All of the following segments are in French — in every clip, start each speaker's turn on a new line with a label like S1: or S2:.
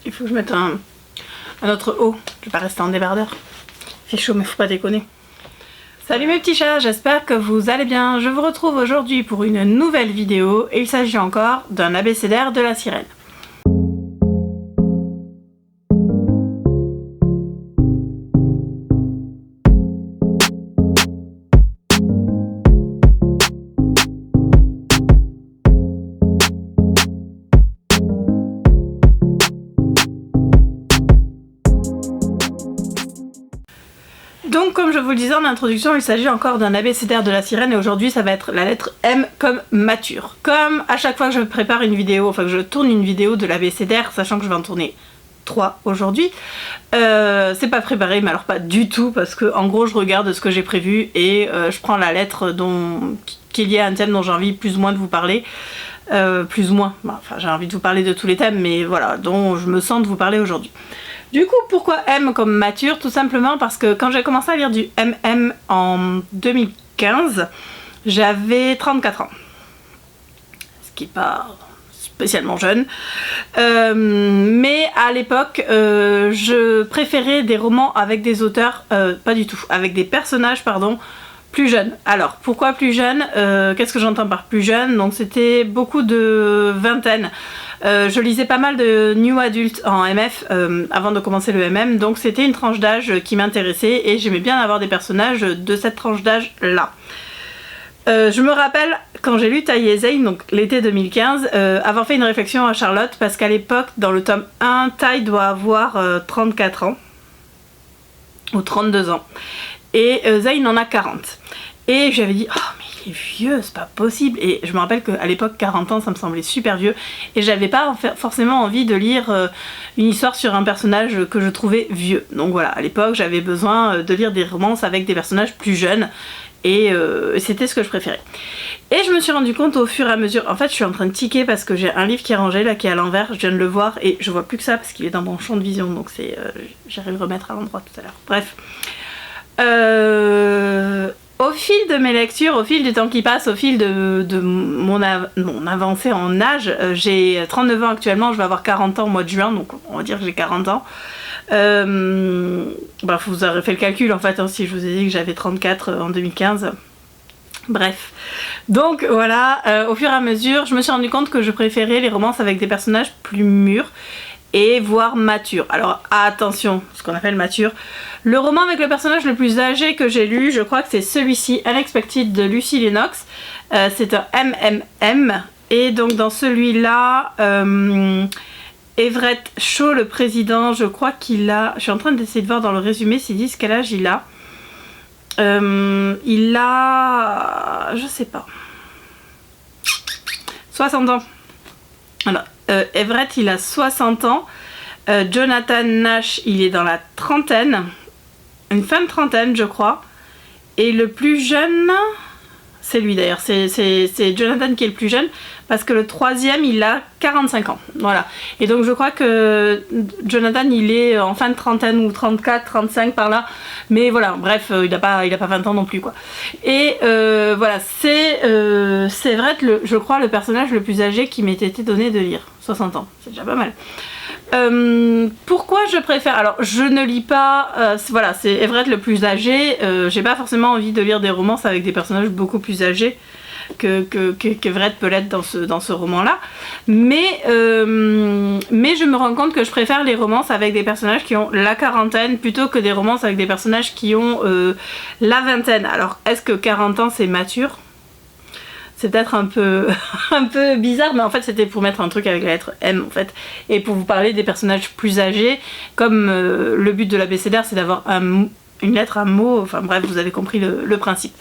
S1: Il faut que je mette un autre haut. Je vais pas rester en débardeur. Il fait chaud mais faut pas déconner. Salut mes petits chats, j'espère que vous allez bien. Je vous retrouve aujourd'hui pour une nouvelle vidéo et il s'agit encore d'un abécédaire de la sirène. Donc comme je vous le disais en introduction, il s'agit encore d'un abécédaire de la sirène et aujourd'hui ça va être la lettre M comme mature. Comme à chaque fois que je prépare une vidéo, enfin que je tourne une vidéo de l'abécédaire, sachant que je vais en tourner 3 aujourd'hui, c'est pas préparé, mais alors pas du tout, parce que en gros je regarde ce que j'ai prévu et je prends la lettre qui est liée à un thème dont j'ai envie plus ou moins de vous parler. Plus ou moins, enfin j'ai envie de vous parler de tous les thèmes, mais voilà, dont je me sens de vous parler aujourd'hui. Du coup, pourquoi M comme mature? Tout simplement parce que quand j'ai commencé à lire du MM en 2015, j'avais 34 ans. Ce qui n'est pas spécialement jeune. Mais à l'époque, je préférais des romans avec des auteurs, pas du tout, avec des personnages, pardon, plus jeunes. Alors, pourquoi plus jeunes? Qu'est-ce que j'entends par plus jeune? Donc c'était beaucoup de vingtaine. Je lisais pas mal de New Adult en MF avant de commencer le MM, donc c'était une tranche d'âge qui m'intéressait et j'aimais bien avoir des personnages de cette tranche d'âge là. Je me rappelle quand j'ai lu Ty et Zane, donc l'été 2015, avoir fait une réflexion à Charlotte parce qu'à l'époque dans le tome 1, Ty doit avoir 34 ans ou 32 ans et Zane en a 40. Et j'avais dit, oh mais il est vieux, c'est pas possible. Et je me rappelle qu'à l'époque 40 ans ça me semblait super vieux et j'avais pas forcément envie de lire une histoire sur un personnage que je trouvais vieux. Donc voilà, à l'époque j'avais besoin de lire des romances avec des personnages plus jeunes et c'était ce que je préférais. Et je me suis rendu compte au fur et à mesure, en fait je suis en train de tiquer parce que j'ai un livre qui est rangé là, qui est à l'envers, je viens de le voir et je vois plus que ça parce qu'il est dans mon champ de vision, donc c'est j'irai le remettre à l'endroit tout à l'heure. Bref. Au fil de mes lectures, au fil du temps qui passe, au fil de mon avancée en âge, j'ai 39 ans actuellement, je vais avoir 40 ans au mois de juin, donc on va dire que j'ai 40 ans. Bah, vous aurez fait le calcul en fait, hein, si je vous ai dit que j'avais 34 en 2015. Bref, donc voilà, au fur et à mesure, je me suis rendu compte que je préférais les romances avec des personnages plus mûrs et voire mature. Alors attention, ce qu'on appelle mature. Le roman avec le personnage le plus âgé que j'ai lu, je crois que c'est celui-ci, Unexpected de Lucy Lennox. C'est un MMM. Et donc dans celui-là, Everett Shaw, le président, je crois qu'il a... Je suis en train d'essayer de voir dans le résumé s'ils disent quel âge il a. Il a... Je sais pas. 60 ans. Alors, Everett il a 60 ans, Jonathan Nash il est dans la trentaine, une fin de trentaine je crois, et le plus jeune, c'est lui d'ailleurs, c'est Jonathan qui est le plus jeune, parce que le troisième il a 45 ans, voilà. Et donc je crois que Jonathan il est en fin de trentaine ou 34, 35 par là, mais voilà, bref, il a pas 20 ans non plus quoi. Et voilà, c'est vrai que je crois le personnage le plus âgé qui m'ait été donné de lire, 60 ans, c'est déjà pas mal. Pourquoi je préfère, alors je ne lis pas, voilà, c'est Everett le plus âgé, j'ai pas forcément envie de lire des romances avec des personnages beaucoup plus âgés qu'Everett peut l'être dans ce roman-là, mais je me rends compte que je préfère les romances avec des personnages qui ont la quarantaine plutôt que des romances avec des personnages qui ont la vingtaine. Alors, est-ce que 40 ans c'est mature? C'est peut-être un peu bizarre, mais en fait c'était pour mettre un truc avec la lettre M en fait, et pour vous parler des personnages plus âgés, comme le but de l'abécédaire c'est d'avoir une lettre, un mot, enfin bref, vous avez compris le principe.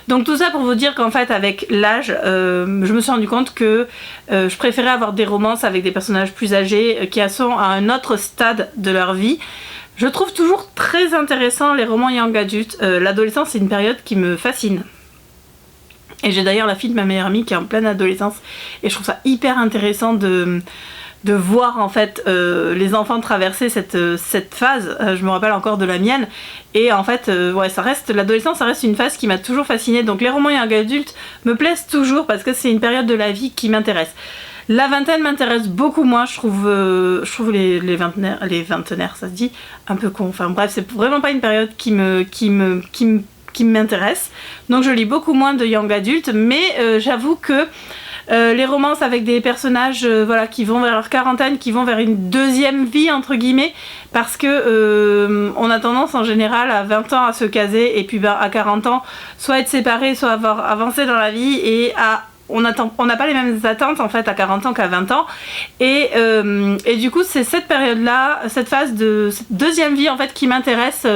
S1: Donc tout ça pour vous dire qu'en fait avec l'âge, je me suis rendu compte que je préférais avoir des romances avec des personnages plus âgés qui sont à un autre stade de leur vie. Je trouve toujours très intéressant les romans young adultes. L'adolescence c'est une période qui me fascine. Et j'ai d'ailleurs la fille de ma meilleure amie qui est en pleine adolescence et je trouve ça hyper intéressant de voir en fait les enfants traverser cette phase. Je me rappelle encore de la mienne et en fait ouais, l'adolescence ça reste une phase qui m'a toujours fascinée, donc les romans young adultes me plaisent toujours parce que c'est une période de la vie qui m'intéresse. La vingtaine m'intéresse beaucoup moins, je trouve les vingtenaires, ça se dit, un peu con. Enfin bref, c'est vraiment pas une période qui m'intéresse. Donc je lis beaucoup moins de young adultes, mais j'avoue que les romances avec des personnages voilà, qui vont vers leur quarantaine, qui vont vers une deuxième vie entre guillemets, parce que on a tendance en général à 20 ans à se caser et puis à 40 ans soit être séparés, soit avoir avancé dans la vie et on n'a pas les mêmes attentes en fait à 40 ans qu'à 20 ans et du coup c'est cette période là, cette phase de cette deuxième vie en fait qui m'intéresse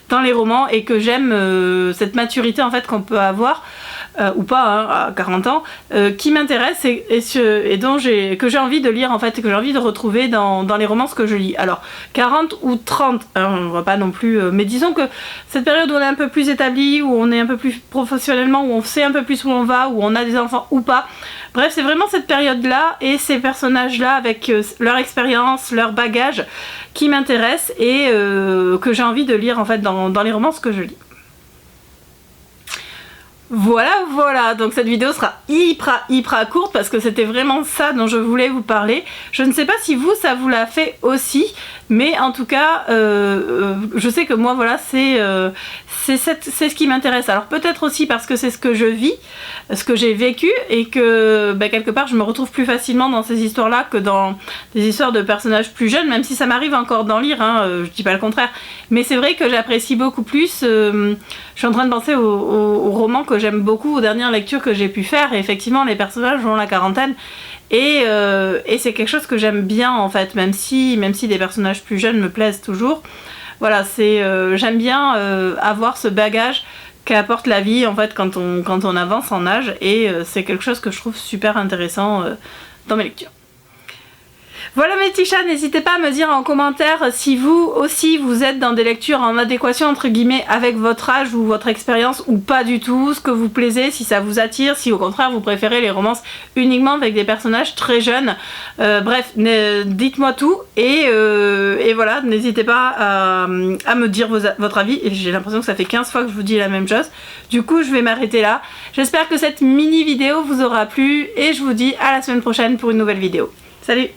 S1: dans les romans et que j'aime cette maturité en fait qu'on peut avoir ou pas hein, à 40 ans qui m'intéresse et que j'ai envie de lire en fait et que j'ai envie de retrouver dans les romances que je lis. Alors 40 ou 30 hein, on ne voit pas non plus mais disons que cette période où on est un peu plus établi, où on est un peu plus professionnellement, où on sait un peu plus où on va, où on a des enfants ou pas, bref c'est vraiment cette période là et ces personnages là avec leur expérience, leur bagage qui m'intéressent et que j'ai envie de lire en fait dans les romances que je lis. Voilà, donc cette vidéo sera hyper courte parce que c'était vraiment ça dont je voulais vous parler. Je ne sais pas si vous, ça vous l'a fait aussi, mais en tout cas, je sais que moi, voilà, c'est ce qui m'intéresse. Alors peut-être aussi parce que c'est ce que je vis, ce que j'ai vécu, et que quelque part, je me retrouve plus facilement dans ces histoires-là que dans des histoires de personnages plus jeunes, même si ça m'arrive encore d'en lire, hein, je dis pas le contraire. Mais c'est vrai que j'apprécie beaucoup plus, je suis en train de penser aux romans que j'aime beaucoup, aux dernières lectures que j'ai pu faire, et effectivement les personnages ont la quarantaine et c'est quelque chose que j'aime bien en fait, même si des personnages plus jeunes me plaisent toujours. Voilà, j'aime bien avoir ce bagage qu'apporte la vie en fait quand on avance en âge, et c'est quelque chose que je trouve super intéressant dans mes lectures. Voilà mes petits chats, n'hésitez pas à me dire en commentaire si vous aussi vous êtes dans des lectures en adéquation entre guillemets avec votre âge ou votre expérience ou pas du tout, ce que vous plaisez, si ça vous attire, si au contraire vous préférez les romances uniquement avec des personnages très jeunes. Bref, dites-moi tout et voilà, n'hésitez pas à me dire votre avis. Et j'ai l'impression que ça fait 15 fois que je vous dis la même chose. Du coup je vais m'arrêter là. J'espère que cette mini vidéo vous aura plu et je vous dis à la semaine prochaine pour une nouvelle vidéo. Salut!